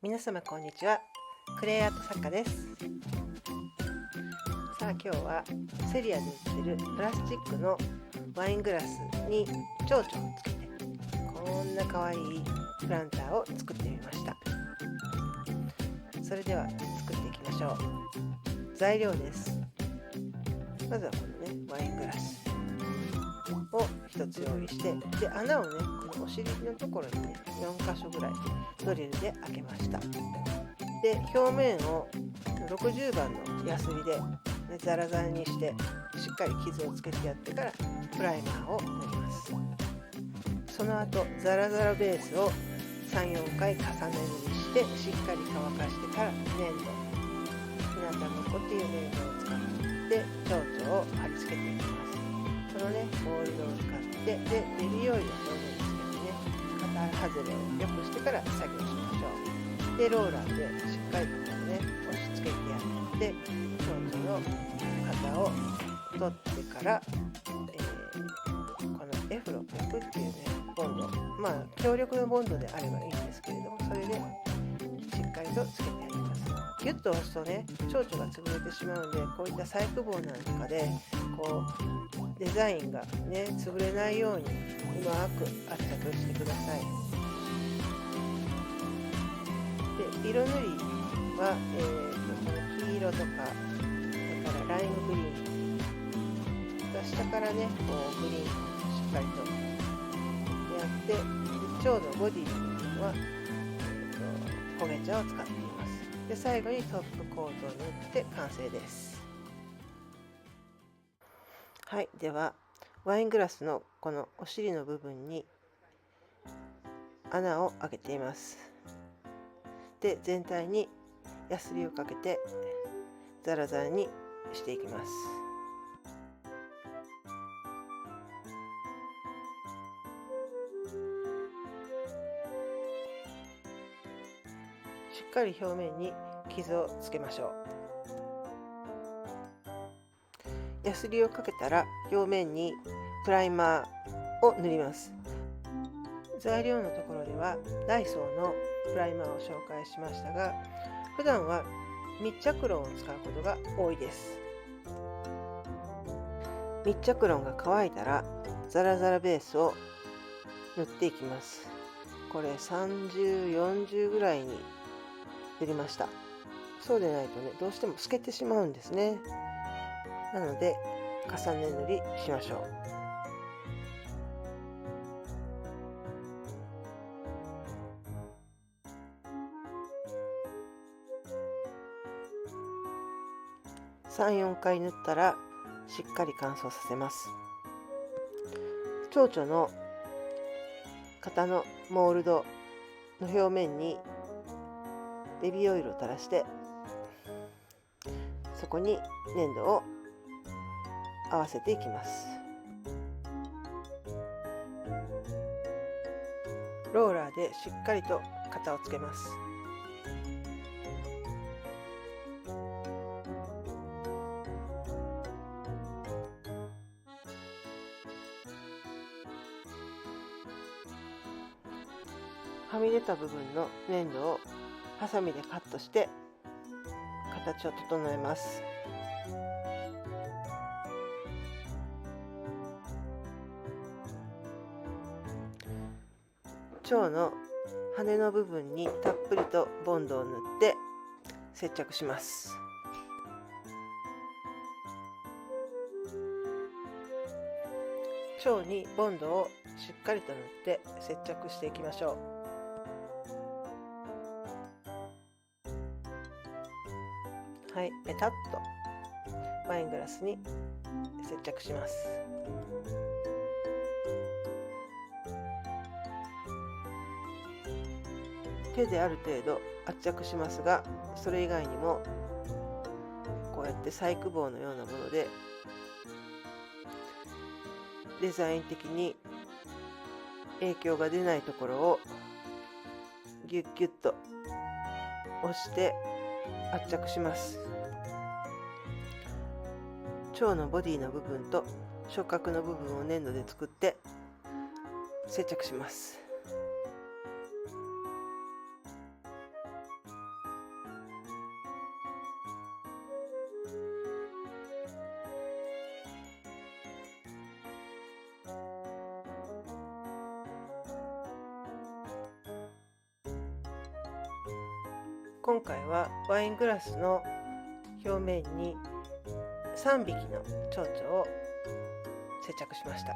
皆様こんにちは。クレイアート作家です。さあ今日はセリアで売ってるプラスチックのワイングラスに蝶々をつけてこんな可愛いプランターを作ってみました。それでは作っていきましょう。材料です。まずはこのねワイングラスを1つ用意して、で穴をねこのお尻のところにね4箇所ぐらいドリルで開けました。で表面を60番のヤスリで、ね、ザラザラにしてしっかり傷をつけてやってからプライマーを塗ります。その後ザラザラベースを 3,4 回重ね塗りしてしっかり乾かしてから粘土、ひなたぼこっていう粘土を使って蝶々を貼り付けていきます。このねモールドを使ってでベビーオイルを表面につけてね型外れを良くしてから作業しましょう。でローラーでしっかりとね押し付けてやって蝶々の型を取ってから、このエフっていうねボンド、強力なボンドであればいいんですけれども、それでしっかりとつけてやります。ギュッと押すとね蝶々が潰れてしまうので、こういった細工棒なんかでこうデザインがね潰れないようにうまく圧着してください。で色塗りは、この黄色とか、それからライムグリーンが下からねこうグリーンをしっかりとやって、蝶のボディの部分は、焦げ茶を使っています。で最後にトップコートを塗って完成です。はい、ではワイングラスのこのお尻の部分に穴を開けています。で全体にヤスリをかけてザラザラにしていきます。しっかり表面に傷をつけましょう。ヤスリをかけたら表面にプライマーを塗ります。材料のところではダイソーのプライマーを紹介しましたが、普段は密着ロンを使うことが多いです。密着ロンが乾いたらザラザラベースを塗っていきます。これ30、40ぐらいに塗りました。そうでないとねどうしても透けてしまうんですね。なので重ね塗りしましょう。3、4回塗ったらしっかり乾燥させます。蝶々の型のモールドの表面にベビーオイルを垂らして、そこに粘土を合わせていきます。ローラーでしっかりと型をつけます。はみ出た部分の粘土をハサミでカットして形を整えます。蝶の羽の部分にたっぷりとボンドを塗って接着します。蝶にボンドをしっかりと塗って接着していきましょう。はい、ペタッとワイングラスに接着します。手である程度圧着しますが、それ以外にもこうやって細工棒のようなものでデザイン的に影響が出ないところをギュッギュッと押して圧着します。蝶のボディの部分と触覚の部分を粘土で作って接着します。今回はワイングラスの表面に3匹の蝶々を接着しました。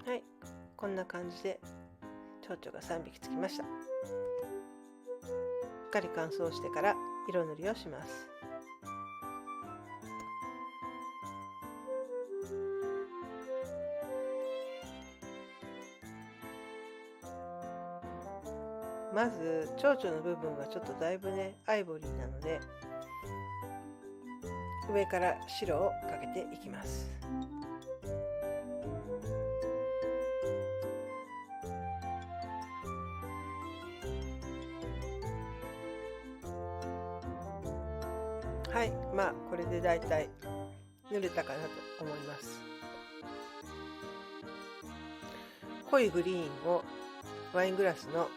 はい、こんな感じで蝶々が3匹つきました。しっかり乾燥してから色塗りをします。まず蝶々の部分がちょっとだいぶねアイボリーなので、上から白をかけていきます。はい、これでだいたい塗れたかなと思います。濃いグリーンをワイングラスの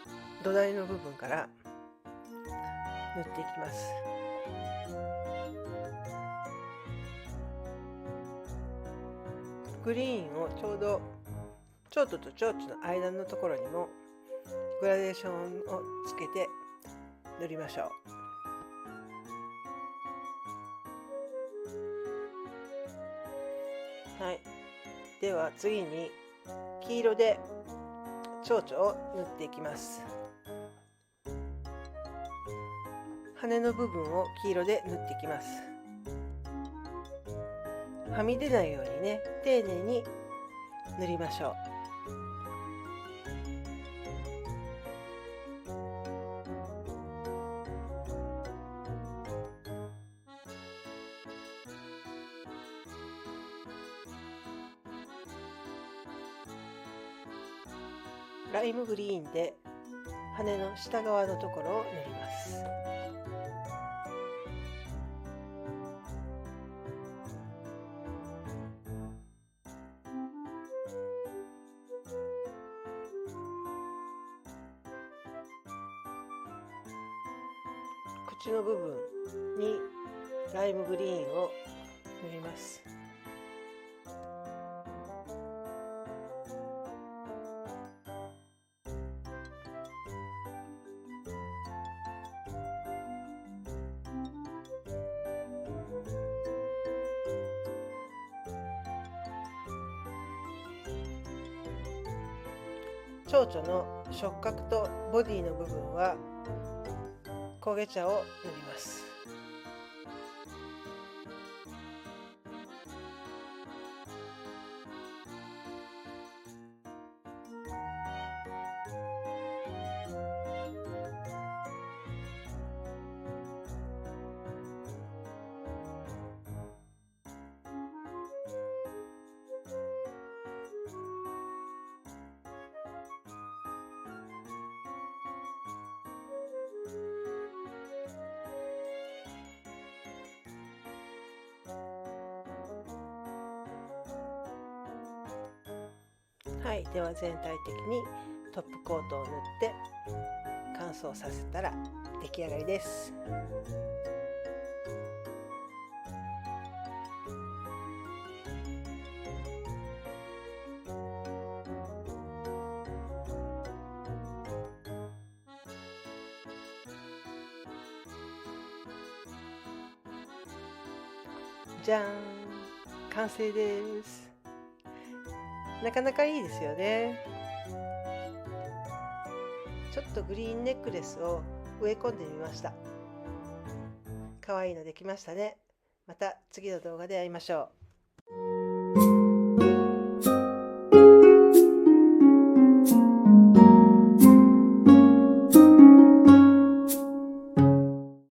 土台の部分から塗っていきます。グリーンをちょうど蝶々と蝶々の間のところにもグラデーションをつけて塗りましょう。はい、では次に黄色で蝶々を塗っていきます。羽の部分を黄色で塗っていきます。はみ出ないようにね、丁寧に塗りましょう。ライムグリーンで羽の下側のところを塗ります。口の部分にライムグリーンを塗ります。蝶々の触覚とボディの部分は焦げ茶を塗ります。はい、では全体的にトップコートを塗って乾燥させたら出来上がりです。じゃーん、完成です。なかなかいいですよね。ちょっとグリーンネックレスを植え込んでみました。かわいいのできましたね。また次の動画で会いましょう。